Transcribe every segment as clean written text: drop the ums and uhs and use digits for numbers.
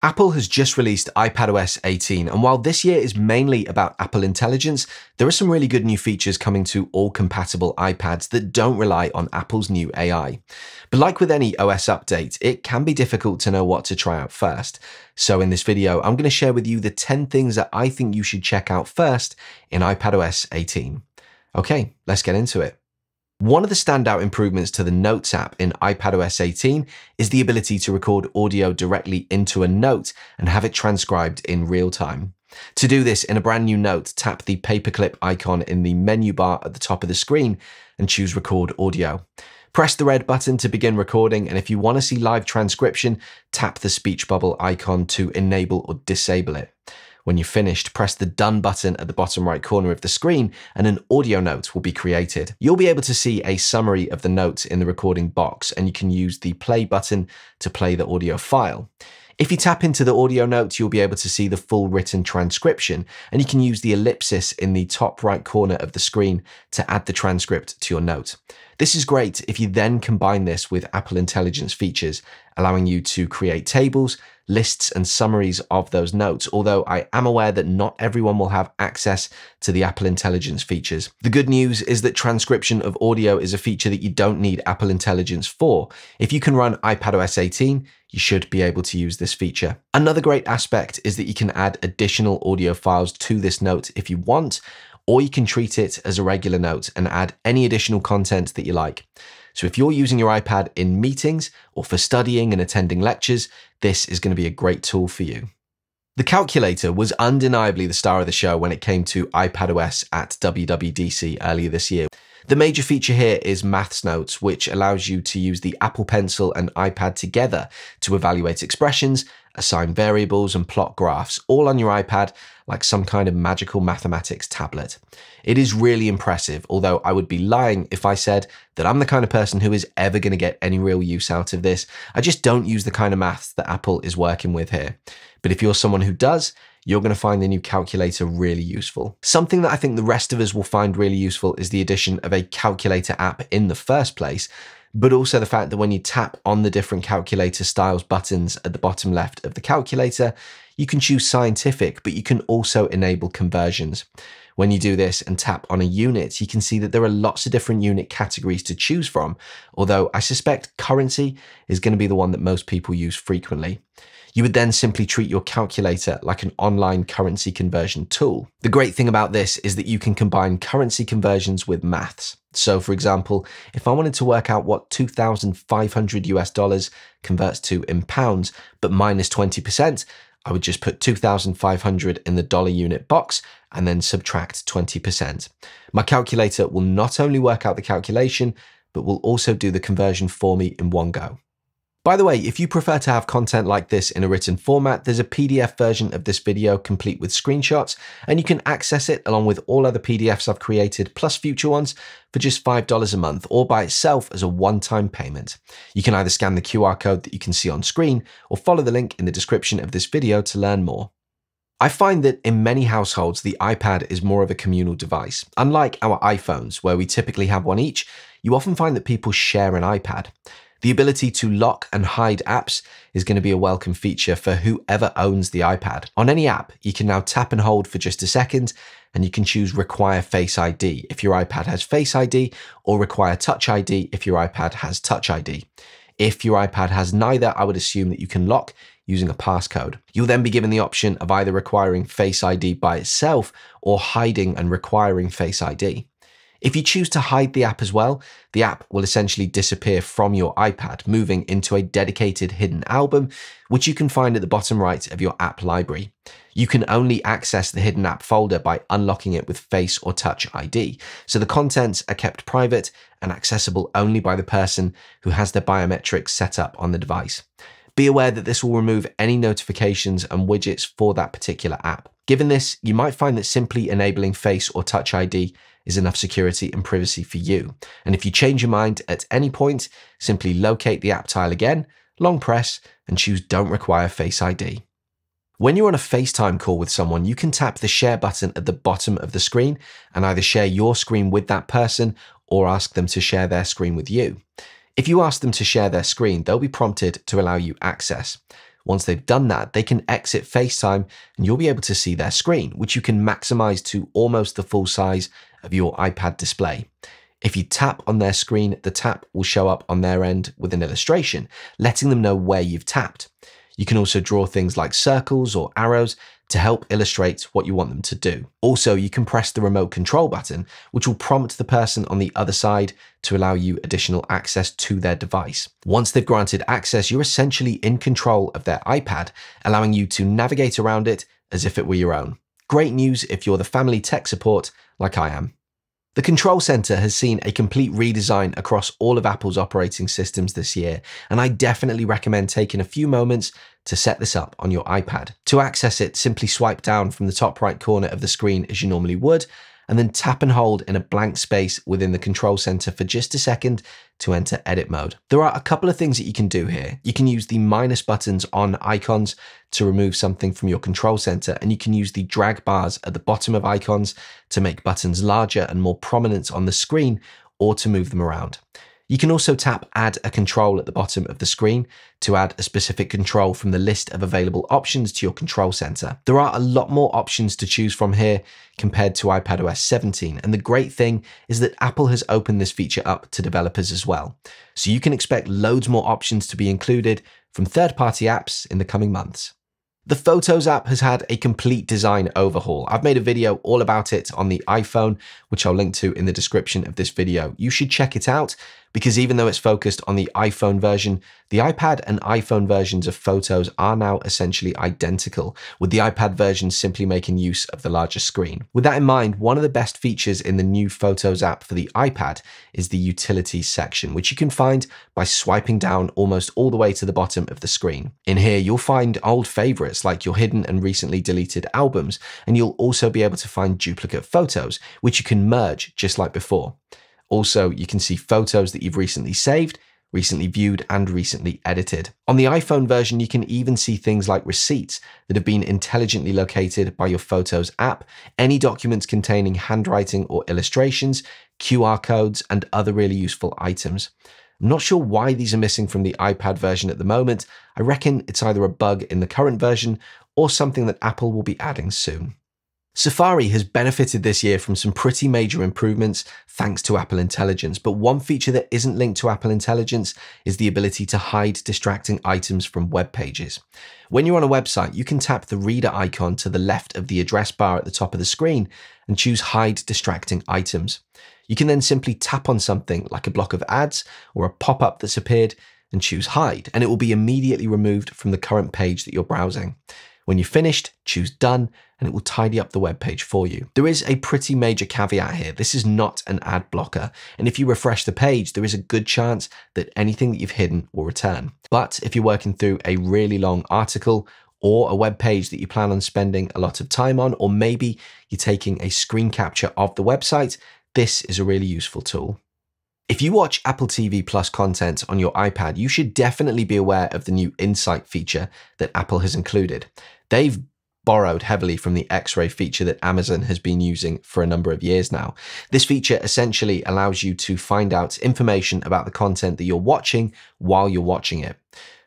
Apple has just released iPadOS 18, and while this year is mainly about Apple Intelligence, there are some really good new features coming to all compatible iPads that don't rely on Apple's new AI. But like with any OS update, it can be difficult to know what to try out first. So in this video, I'm going to share with you the 10 things that I think you should check out first in iPadOS 18. Okay, let's get into it. One of the standout improvements to the Notes app in iPadOS 18 is the ability to record audio directly into a note and have it transcribed in real time. To do this, in a brand new note, tap the paperclip icon in the menu bar at the top of the screen and choose Record Audio. Press the red button to begin recording, and if you want to see live transcription, tap the speech bubble icon to enable or disable it. When you're finished, press the Done button at the bottom right corner of the screen and an audio note will be created. You'll be able to see a summary of the notes in the recording box, and you can use the play button to play the audio file. If you tap into the audio note, you'll be able to see the full written transcription, and you can use the ellipsis in the top right corner of the screen to add the transcript to your note. This is great if you then combine this with Apple Intelligence features, allowing you to create tables, lists, and summaries of those notes, although I am aware that not everyone will have access to the Apple Intelligence features. The good news is that transcription of audio is a feature that you don't need Apple Intelligence for. If you can run iPadOS 18, you should be able to use this feature. Another great aspect is that you can add additional audio files to this note if you want, or you can treat it as a regular note and add any additional content that you like. So if you're using your iPad in meetings or for studying and attending lectures, this is going to be a great tool for you. The calculator was undeniably the star of the show when it came to iPadOS at WWDC earlier this year. The major feature here is Maths Notes, which allows you to use the Apple Pencil and iPad together to evaluate expressions, assign variables, and plot graphs, all on your iPad like some kind of magical mathematics tablet. It is really impressive, although I would be lying if I said that I'm the kind of person who is ever going to get any real use out of this. I just don't use the kind of maths that Apple is working with here. But if you're someone who does, you're going to find the new calculator really useful. Something that I think the rest of us will find really useful is the addition of a calculator app in the first place, but also the fact that when you tap on the different calculator styles buttons at the bottom left of the calculator, you can choose scientific, but you can also enable conversions. When you do this and tap on a unit, you can see that there are lots of different unit categories to choose from, although I suspect currency is going to be the one that most people use frequently. You would then simply treat your calculator like an online currency conversion tool. The great thing about this is that you can combine currency conversions with maths. So for example, if I wanted to work out what 2,500 US dollars converts to in pounds, but minus 20%, I would just put 2,500 in the dollar unit box and then subtract 20%. My calculator will not only work out the calculation, but will also do the conversion for me in one go. By the way, if you prefer to have content like this in a written format, there's a PDF version of this video complete with screenshots, and you can access it along with all other PDFs I've created plus future ones for just $5 a month or by itself as a one-time payment. You can either scan the QR code that you can see on screen or follow the link in the description of this video to learn more. I find that in many households, the iPad is more of a communal device. Unlike our iPhones, where we typically have one each, you often find that people share an iPad. The ability to lock and hide apps is going to be a welcome feature for whoever owns the iPad. On any app, you can now tap and hold for just a second, and you can choose Require Face ID if your iPad has Face ID, or Require Touch ID if your iPad has Touch ID. If your iPad has neither, I would assume that you can lock using a passcode. You'll then be given the option of either requiring Face ID by itself or hiding and requiring Face ID. If you choose to hide the app as well, the app will essentially disappear from your iPad, moving into a dedicated hidden album, which you can find at the bottom right of your app library. You can only access the hidden app folder by unlocking it with Face or Touch ID, so the contents are kept private and accessible only by the person who has their biometrics set up on the device. Be aware that this will remove any notifications and widgets for that particular app. Given this, you might find that simply enabling Face or Touch ID is enough security and privacy for you. And if you change your mind at any point, simply locate the app tile again, long press, and choose Don't Require Face ID. When you're on a FaceTime call with someone, you can tap the share button at the bottom of the screen and either share your screen with that person or ask them to share their screen with you. If you ask them to share their screen, they'll be prompted to allow you access. Once they've done that, they can exit FaceTime and you'll be able to see their screen, which you can maximize to almost the full size of your iPad display. If you tap on their screen, the tap will show up on their end with an illustration, letting them know where you've tapped. You can also draw things like circles or arrows to help illustrate what you want them to do. Also, you can press the remote control button, which will prompt the person on the other side to allow you additional access to their device. Once they've granted access, you're essentially in control of their iPad, allowing you to navigate around it as if it were your own. Great news if you're the family tech support like I am. The Control Center has seen a complete redesign across all of Apple's operating systems this year, and I definitely recommend taking a few moments to set this up on your iPad. To access it, simply swipe down from the top right corner of the screen as you normally would, and then tap and hold in a blank space within the Control Center for just a second to enter edit mode. There are a couple of things that you can do here. You can use the minus buttons on icons to remove something from your Control Center, and you can use the drag bars at the bottom of icons to make buttons larger and more prominent on the screen or to move them around. You can also tap Add a Control at the bottom of the screen to add a specific control from the list of available options to your Control Center. There are a lot more options to choose from here compared to iPadOS 17, and the great thing is that Apple has opened this feature up to developers as well. So you can expect loads more options to be included from third-party apps in the coming months. The Photos app has had a complete design overhaul. I've made a video all about it on the iPhone, which I'll link to in the description of this video. You should check it out because even though it's focused on the iPhone version, the iPad and iPhone versions of Photos are now essentially identical, with the iPad version simply making use of the larger screen. With that in mind, one of the best features in the new Photos app for the iPad is the Utilities section, which you can find by swiping down almost all the way to the bottom of the screen. In here, you'll find old favorites like your hidden and recently deleted albums, and you'll also be able to find duplicate photos, which you can merge just like before. Also, you can see photos that you've recently saved, recently viewed, and recently edited. On the iPhone version, you can even see things like receipts that have been intelligently located by your Photos app, any documents containing handwriting or illustrations, QR codes, and other really useful items. I'm not sure why these are missing from the iPad version at the moment. I reckon it's either a bug in the current version or something that Apple will be adding soon. Safari has benefited this year from some pretty major improvements thanks to Apple Intelligence, but one feature that isn't linked to Apple Intelligence is the ability to hide distracting items from web pages. When you're on a website, you can tap the reader icon to the left of the address bar at the top of the screen and choose Hide Distracting Items. You can then simply tap on something like a block of ads or a pop-up that's appeared and choose Hide, and it will be immediately removed from the current page that you're browsing. When you're finished, choose Done, and it will tidy up the web page for you. There is a pretty major caveat here. This is not an ad blocker, and if you refresh the page, there is a good chance that anything that you've hidden will return. But if you're working through a really long article or a web page that you plan on spending a lot of time on, or maybe you're taking a screen capture of the website, this is a really useful tool. If you watch Apple TV Plus content on your iPad, you should definitely be aware of the new Insight feature that Apple has included. They've borrowed heavily from the X-ray feature that Amazon has been using for a number of years now. This feature essentially allows you to find out information about the content that you're watching while you're watching it.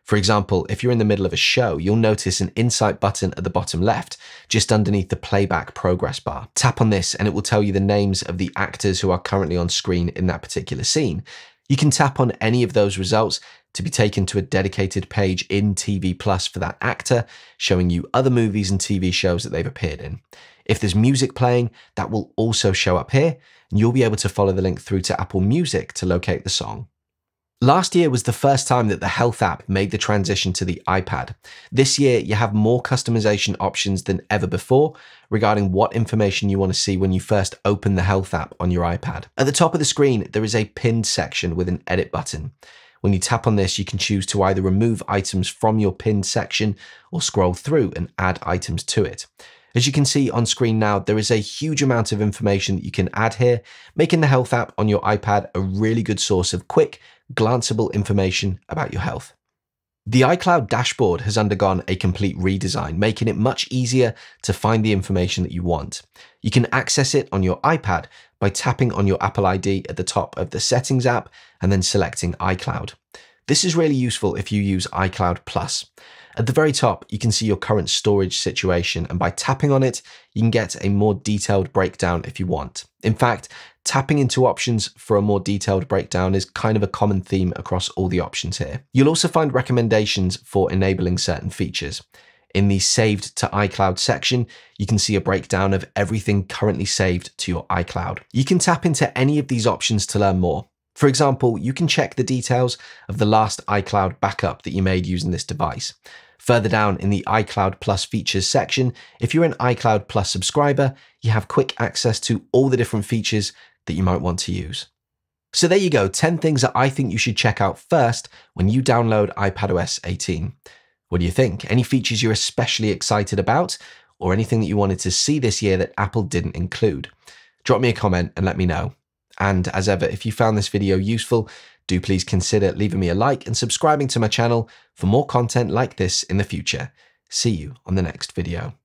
For example, if you're in the middle of a show, you'll notice an Insight button at the bottom left, just underneath the playback progress bar. Tap on this and it will tell you the names of the actors who are currently on screen in that particular scene. You can tap on any of those results to be taken to a dedicated page in TV Plus for that actor, showing you other movies and TV shows that they've appeared in. If there's music playing, that will also show up here, and you'll be able to follow the link through to Apple Music to locate the song. Last year was the first time that the Health app made the transition to the iPad. This year, you have more customization options than ever before regarding what information you want to see when you first open the Health app on your iPad. At the top of the screen, there is a pinned section with an edit button. When you tap on this, you can choose to either remove items from your pinned section or scroll through and add items to it. As you can see on screen now, there is a huge amount of information that you can add here, making the Health app on your iPad a really good source of quick, glanceable information about your health. The iCloud dashboard has undergone a complete redesign, making it much easier to find the information that you want. You can access it on your iPad by tapping on your Apple ID at the top of the Settings app and then selecting iCloud. This is really useful if you use iCloud Plus. At the very top, you can see your current storage situation, and by tapping on it, you can get a more detailed breakdown if you want. In fact, tapping into options for a more detailed breakdown is kind of a common theme across all the options here. You'll also find recommendations for enabling certain features. In the Saved to iCloud section, you can see a breakdown of everything currently saved to your iCloud. You can tap into any of these options to learn more. For example, you can check the details of the last iCloud backup that you made using this device. Further down in the iCloud Plus features section, if you're an iCloud Plus subscriber, you have quick access to all the different features that you might want to use. So there you go, 10 things that I think you should check out first when you download iPadOS 18. What do you think? Any features you're especially excited about, or anything that you wanted to see this year that Apple didn't include? Drop me a comment and let me know. And as ever, if you found this video useful, do please consider leaving me a like and subscribing to my channel for more content like this in the future. See you on the next video.